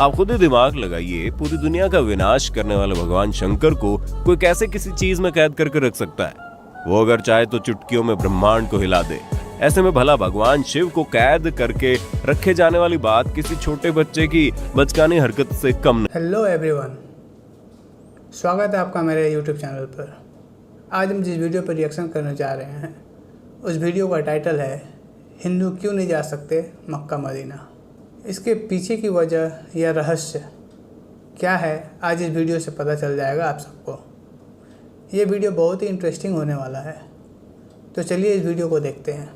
आप खुद ही दिमाग लगाइए, पूरी दुनिया का विनाश करने वाले भगवान शंकर को कोई कैसे किसी चीज में कैद करके रख सकता है? वो अगर चाहे तो चुटकियों में ब्रह्मांड को हिला दे। ऐसे में भला भगवान शिव को कैद करके रखे जाने वाली बात किसी छोटे बच्चे की बचकानी हरकत से कम नहीं। हेलो एवरीवन, स्वागत है आपका मेरे यूट्यूब चैनल पर। आज हम जिस वीडियो पर रिएक्शन करने जा रहे हैं उस वीडियो का टाइटल है हिंदू क्यों नहीं जा सकते मक्का मदीना। इसके पीछे की वजह या रहस्य क्या है, आज इस वीडियो से पता चल जाएगा आप सबको। ये वीडियो बहुत ही इंटरेस्टिंग होने वाला है, तो चलिए इस वीडियो को देखते हैं।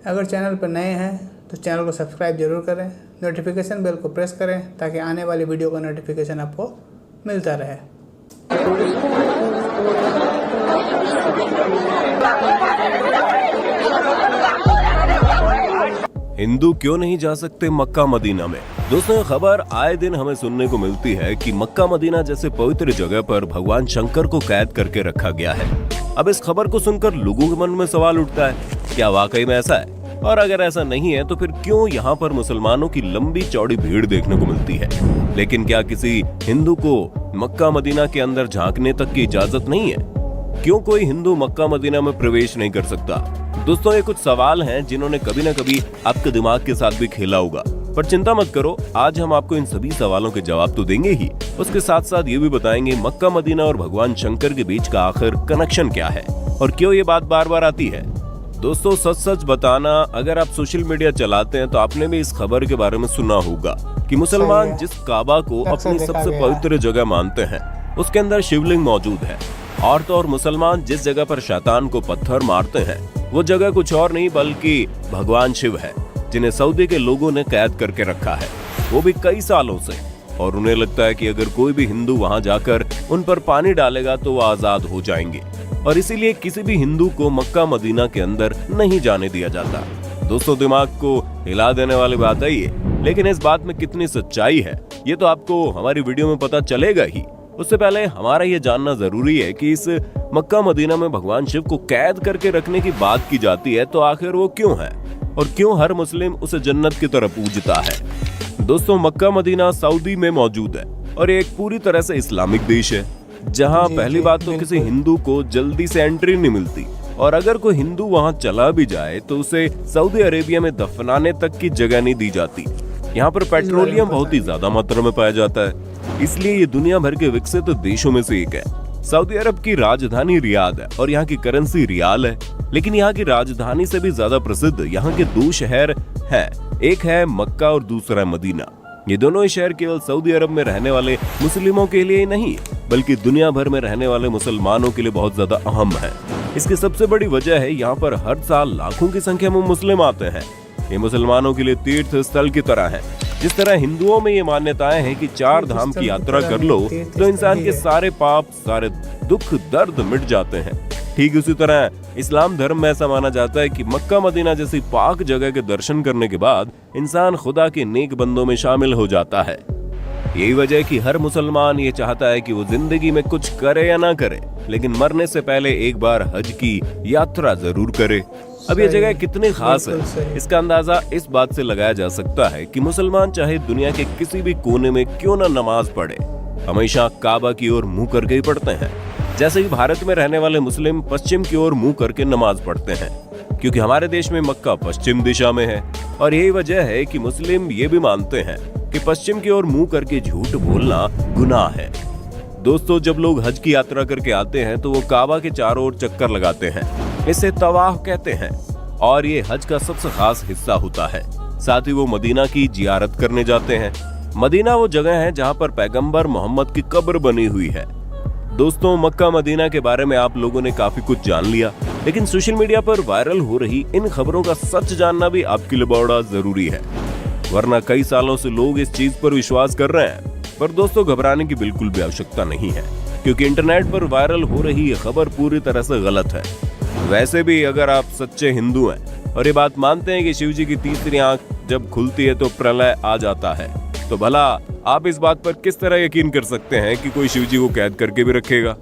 अगर चैनल पर नए हैं तो चैनल को सब्सक्राइब जरूर करें, नोटिफिकेशन बेल को प्रेस करें ताकि आने वाली वीडियो का नोटिफिकेशन आपको मिलता रहे। हिंदू क्यों नहीं जा सकते मक्का मदीना में? दोस्तों, खबर आए दिन हमें सुनने को मिलती है कि मक्का मदीना जैसे पवित्र जगह पर भगवान शंकर को कैद करके रखा गया है। अब इस खबर को सुनकर लोगों के मन में सवाल उठता है, क्या वाकई में ऐसा है? और अगर ऐसा नहीं है तो फिर क्यों यहाँ पर मुसलमानों की लंबी चौड़ी भीड़ देखने को मिलती है? लेकिन क्या किसी हिंदू को मक्का मदीना के अंदर झांकने तक की इजाजत नहीं है? क्यों कोई हिंदू मक्का मदीना में प्रवेश नहीं कर सकता? दोस्तों, ये कुछ सवाल हैं जिन्होंने कभी ना कभी आपके दिमाग के साथ भी खेला होगा, पर चिंता मत करो, आज हम आपको इन सभी सवालों के जवाब तो देंगे ही, उसके साथ साथ ये भी बताएंगे मक्का मदीना और भगवान शंकर के बीच का आखिर कनेक्शन क्या है और क्यों ये बात बार बार आती है। दोस्तों, सच सच बताना, अगर आप सोशल मीडिया चलाते हैं तो आपने भी इस खबर के बारे में सुना होगा कि मुसलमान जिस काबा को अपनी सबसे पवित्र जगह मानते हैं उसके अंदर शिवलिंग मौजूद है। और तो और मुसलमान जिस जगह पर शैतान को पत्थर मारते हैं वो जगह कुछ और नहीं बल्कि भगवान शिव है, जिन्हें सऊदी के लोगों ने कैद करके रखा है, वो भी कई सालों से। और उन्हें लगता है कि अगर कोई भी हिंदू वहां जाकर उन पर पानी डालेगा तो वो आजाद हो जाएंगे, और इसीलिए किसी भी हिंदू को मक्का मदीना के अंदर नहीं जाने दिया जाता। दोस्तों, दिमाग को हिला देने वाली बात है ये, लेकिन इस बात में कितनी सच्चाई है ये तो आपको हमारी वीडियो में पता चलेगा ही। उससे पहले हमारा ये जानना जरूरी है कि इस मक्का मदीना में भगवान शिव को कैद करके रखने की बात की जाती है तो आखिर वो क्यों है और क्यों हर मुस्लिम उसे जन्नत की तरफ पूजता है। दोस्तों, मक्का मदीना सऊदी में मौजूद है और ये एक पूरी तरह से इस्लामिक देश है, जहां पहली बात तो किसी हिंदू को जल्दी से एंट्री नहीं मिलती, और अगर कोई हिंदू वहां चला भी जाए तो उसे सऊदी अरेबिया में दफनाने तक की जगह नहीं दी जाती। यहाँ पर पेट्रोलियम बहुत ही ज्यादा मात्रा में पाया जाता है, इसलिए ये दुनिया भर के विकसित देशों में से एक है। सऊदी अरब की राजधानी रियाद है और यहाँ की करेंसी रियाल है, लेकिन यहाँ की राजधानी से भी ज्यादा प्रसिद्ध यहाँ के दो शहर हैं, एक है मक्का और दूसरा है मदीना। ये दोनों ही शहर केवल सऊदी अरब में रहने वाले मुस्लिमों के लिए ही नहीं बल्कि दुनिया भर में रहने वाले मुसलमानों के लिए बहुत ज्यादा अहम है। इसकी सबसे बड़ी वजह है यहाँ पर हर साल लाखों की संख्या में मुस्लिम आते हैं। ये मुसलमानों के लिए तीर्थ स्थल की तरह है। जिस तरह हिंदुओं में ये मान्यताएं हैं कि 4 धाम की यात्रा कर लो तो इंसान के सारे पाप, सारे दुख दर्द मिट जाते हैं, ठीक उसी तरह इस्लाम धर्म में ऐसा माना जाता है कि मक्का मदीना जैसी पाक जगह के दर्शन करने के बाद इंसान खुदा के नेक बंदों में शामिल हो जाता है। यही वजह कि हर मुसलमान ये चाहता है कि वो जिंदगी में कुछ करे या ना करे, लेकिन मरने से पहले एक बार हज की यात्रा जरूर करे। अब ये जगह कितनी खास है इसका अंदाजा इस बात से लगाया जा सकता है कि मुसलमान चाहे दुनिया के किसी भी कोने में क्यों ना नमाज पढ़े, हमेशा काबा की ओर मुंह करके ही पढ़ते हैं। जैसे कि भारत में रहने वाले मुस्लिम पश्चिम की ओर मुंह करके नमाज पढ़ते हैं, क्योंकि हमारे देश में मक्का पश्चिम दिशा में है। और यही वजह है कि मुस्लिम ये भी मानते हैं कि पश्चिम की ओर मुंह करके झूठ बोलना गुनाह है। दोस्तों, जब लोग हज की यात्रा करके आते हैं तो वो काबा के चारों ओर चक्कर लगाते हैं, इसे तवाफ कहते हैं, और ये हज का सबसे खास हिस्सा होता है। साथ ही वो मदीना की जियारत करने जाते हैं। मदीना वो जगह है जहाँ पर पैगंबर मोहम्मद की कब्र बनी हुई है। दोस्तों, मक्का मदीना के बारे में आप लोगों ने काफी कुछ जान लिया, लेकिन सोशल मीडिया पर वायरल हो रही इन खबरों का सच जानना भी आपके लिए बड़ा जरूरी है, वरना कई सालों से लोग इस चीज पर विश्वास कर रहे हैं। पर दोस्तों, घबराने की बिल्कुल भी आवश्यकता नहीं है, क्योंकि इंटरनेट पर वायरल हो रही ये खबर पूरी तरह से गलत है। वैसे भी अगर आप सच्चे हिंदू हैं और ये बात मानते हैं कि शिव जी की तीसरी आंख जब खुलती है तो प्रलय आ जाता है, तो भला आप इस बात पर किस तरह यकीन कर सकते हैं कि कोई शिव जी को कैद करके भी रखेगा?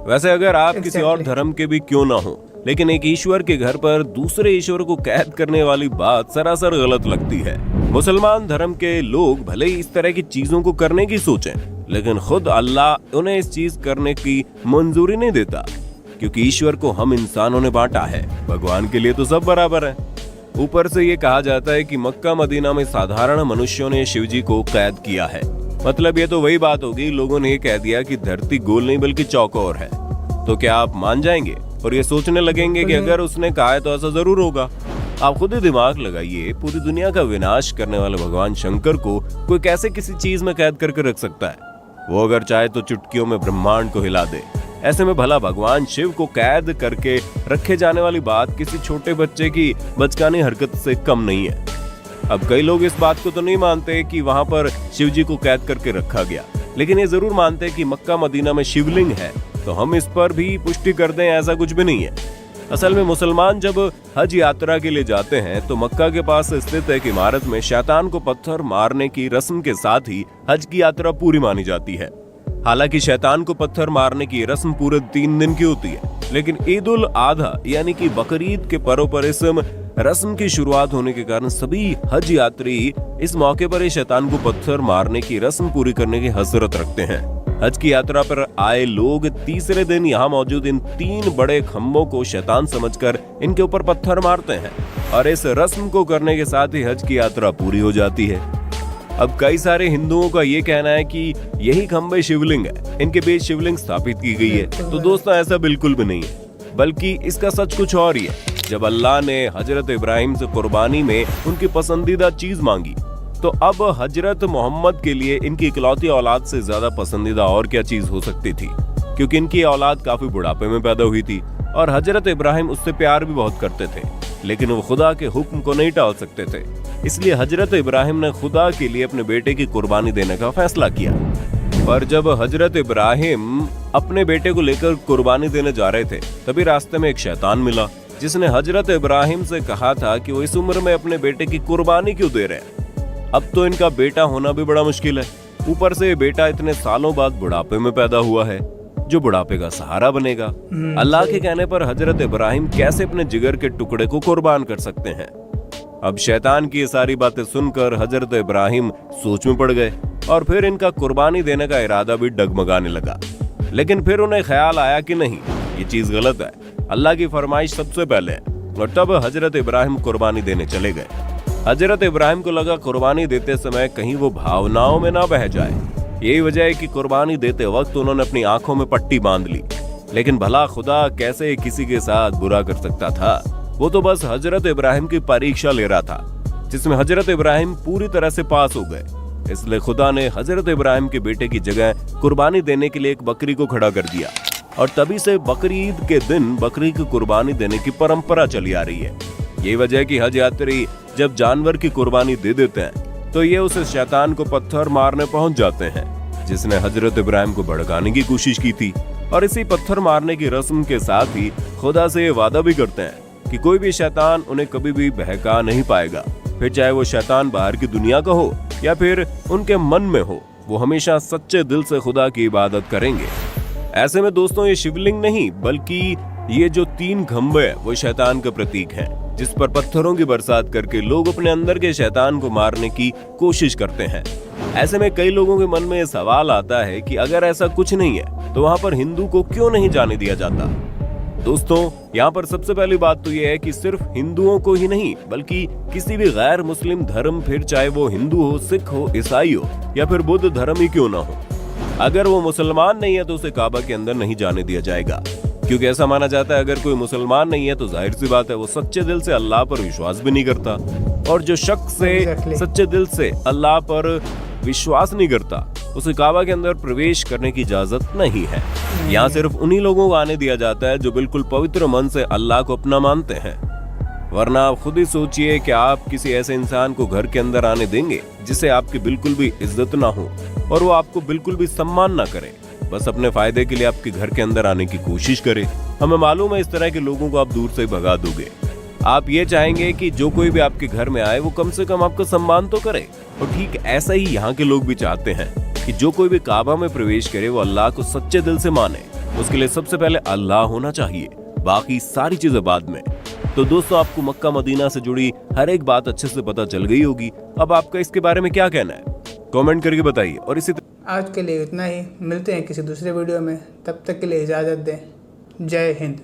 वैसे अगर आप किसी और धर्म के भी क्यों ना हो, लेकिन एक ईश्वर के घर पर दूसरे ईश्वर को कैद करने वाली बात सरासर गलत लगती है। मुसलमान धर्म के लोग भले ही इस तरह की चीजों को करने की सोचें, लेकिन खुद अल्लाह उन्हें इस चीज करने की मंजूरी नहीं देता, क्योंकि ईश्वर को हम इंसानों ने बांटा है, भगवान के लिए तो सब बराबर है। ऊपर से ये कहा जाता है कि मक्का मदीना में साधारण मनुष्यों ने शिवजी को कैद किया है। मतलब ये तो वही बात होगी, लोगों ने ये कह दिया कि धरती गोल नहीं बल्कि चौकोर है। तो क्या आप मान जाएंगे और ये सोचने लगेंगे कि अगर उसने कहा है तो ऐसा जरूर होगा? आप खुद ही दिमाग लगाइए, पूरी दुनिया का विनाश करने वाले भगवान शंकर को कोई कैसे किसी चीज में कैद करके रख सकता है? वो अगर चाहे तो चुटकियों में ब्रह्मांड को हिला दे। ऐसे में भला भगवान शिव को कैद करके रखे जाने वाली बात किसी छोटे बच्चे की बचकानी हरकत से कम नहीं है। अब कई लोग इस बात को तो नहीं मानते कि वहां पर शिव जी को कैद करके रखा गया, लेकिन ये जरूर मानते हैं कि मक्का मदीना में शिवलिंग है, तो हम इस पर भी पुष्टि कर दें ऐसा कुछ भी नहीं है। असल में मुसलमान जब हज यात्रा के लिए जाते हैं तो मक्का के पास स्थित एक इमारत में शैतान को पत्थर मारने की रस्म के साथ ही हज की यात्रा पूरी मानी जाती है। हालांकि शैतान को पत्थर मारने की रस्म पूरे 3 दिन की होती है, लेकिन ईद उल आधा यानी कि बकरीद के पर्व पर इस रस्म की शुरुआत होने के कारण सभी हज यात्री इस मौके पर शैतान को पत्थर मारने की रस्म पूरी करने की हसरत रखते हैं। हज की यात्रा पर आए लोग तीसरे दिन यहाँ मौजूद इन 3 बड़े खम्भों को शैतान समझकर इनके ऊपर पत्थर मारते हैं और इस रस्म को करने के साथ ही हज की यात्रा पूरी हो जाती है। अब कई सारे हिंदुओं का ये कहना है कि यही खंभे शिवलिंग है, इनके बीच शिवलिंग स्थापित की गई है। तो दोस्तों ऐसा बिल्कुल भी नहीं है, बल्कि इसका सच कुछ और ही है। जब अल्लाह ने हजरत इब्राहिम से कुर्बानी में उनकी पसंदीदा चीज मांगी, तो अब हजरत मोहम्मद के लिए इनकी इकलौती औलाद से ज्यादा पसंदीदा और क्या चीज हो सकती थी, क्योंकि इनकी औलाद काफी बुढ़ापे में पैदा हुई थी और हजरत इब्राहिम उससे प्यार भी बहुत करते थे, लेकिन वो खुदा के हुक्म को नहीं टाल सकते थे। इसलिए हजरत इब्राहिम ने खुदा के लिए अपने बेटे की कुर्बानी देने का फैसला किया। पर जब हजरत इब्राहिम अपने बेटे को लेकर कुर्बानी देने जा रहे थे, तभी रास्ते में एक शैतान मिला, जिसने हजरत इब्राहिम से कहा था कि वो इस उम्र में अपने बेटे की कुर्बानी क्यों दे रहे हैं। अब तो इनका बेटा होना भी बड़ा मुश्किल है, ऊपर से बेटा इतने सालों बाद बुढ़ापे में पैदा हुआ है, जो बुढ़ापे का सहारा बनेगा। अल्लाह के कहने पर हजरत इब्राहिम कैसे अपने जिगर के टुकड़े को कुर्बान कर सकते हैं? अब शैतान की ये सारी बातें सुनकर हजरत इब्राहिम सोच में पड़ गए और फिर इनका कुर्बानी देने का इरादा भी डगमगाने लगा। लेकिन फिर उन्हें ख्याल आया कि नहीं, ये चीज गलत है, अल्लाह की फरमाइश सबसे पहले है, और तब हजरत इब्राहिम कुर्बानी देने चले गए। हजरत इब्राहिम को लगा कुर्बानी देते समय कहीं वो भावनाओं में ना बह जाए। यही वजह है कि कुर्बानी देते वक्त उन्होंने अपनी आंखों में पट्टी बांध ली। लेकिन भला खुदा कैसे किसी के साथ बुरा कर सकता था? वो तो बस हजरत इब्राहिम की परीक्षा ले रहा था, जिसमें हजरत इब्राहिम पूरी तरह से पास हो गए। इसलिए खुदा ने हजरत इब्राहिम के बेटे की जगह कुर्बानी देने के लिए एक बकरी को खड़ा कर दिया, और तभी से बकरीद के दिन बकरी की कुर्बानी देने की परंपरा चली आ रही है। यही वजह है कि हज यात्री जब जानवर की कुर्बानी दे देते हैं तो ये उस शैतान को पत्थर मारने पहुंच जाते हैं, जिसने हजरत इब्राहिम को भड़काने की कोशिश की थी। और इसी पत्थर मारने की रस्म के साथ ही खुदा से ये वादा भी करते हैं कि कोई भी शैतान उन्हें कभी भी बहका नहीं पाएगा, फिर चाहे वो शैतान बाहर की दुनिया का हो या फिर उनके मन में हो, वो हमेशा सच्चे दिल से खुदा की इबादत करेंगे। ऐसे में दोस्तों ये शिवलिंग नहीं, बल्कि ये जो 3 खंभे वो शैतान का प्रतीक है, जिस पर पत्थरों की बरसात करके लोग अपने अंदर के शैतान को मारने की कोशिश करते हैं। ऐसे में कई लोगों के मन में सवाल आता है कि अगर ऐसा कुछ नहीं है तो वहाँ पर हिंदू को क्यों नहीं जाने दिया जाता? दोस्तों यहाँ पर सबसे पहली बात तो यह है कि सिर्फ हिंदुओं को ही नहीं, बल्कि किसी भी गैर मुस्लिम धर्म, फिर चाहे वो हिंदू हो, सिख हो, ईसाई हो या फिर बुद्ध धर्म ही क्यों ना हो, अगर वो मुसलमान नहीं है तो उसे काबा के अंदर नहीं जाने दिया जाएगा। क्योंकि ऐसा माना जाता है अगर कोई मुसलमान नहीं है तो जाहिर सी बात है वो सच्चे दिल से अल्लाह पर विश्वास भी नहीं करता, और जो शख्स से सच्चे दिल से अल्लाह पर विश्वास नहीं करता उसे काबा के अंदर प्रवेश करने की इजाजत नहीं है। यहाँ सिर्फ उन्हीं लोगों को आने दिया जाता है जो बिल्कुल पवित्र मन से अल्लाह को अपना मानते हैं। वरना आप खुद ही सोचिए कि आप किसी ऐसे इंसान को घर के अंदर आने देंगे जिसे आपकी बिल्कुल भी इज्जत ना हो और वो आपको बिल्कुल भी सम्मान ना करे, बस अपने फायदे के लिए आपके घर के अंदर आने की कोशिश करे। हमें मालूम है इस तरह के लोगों को आप दूर से भगा दोगे। आप ये चाहेंगे कि जो कोई भी आपके घर में आए वो कम से कम आपका सम्मान तो करे। और ठीक ऐसा ही यहाँ के लोग भी चाहते हैं कि जो कोई भी काबा में प्रवेश करे वो अल्लाह को सच्चे दिल से माने। उसके लिए सबसे पहले अल्लाह होना चाहिए, बाकी सारी चीजें बाद में। तो दोस्तों आपको मक्का मदीना से जुड़ी हर एक बात अच्छे से पता चल गई होगी। अब आपका इसके बारे में क्या कहना है, कमेंट करके बताइए। और इसी आज के लिए इतना ही, मिलते हैं किसी दूसरे वीडियो में, तब तक के लिए इजाज़त दें। जय हिंद।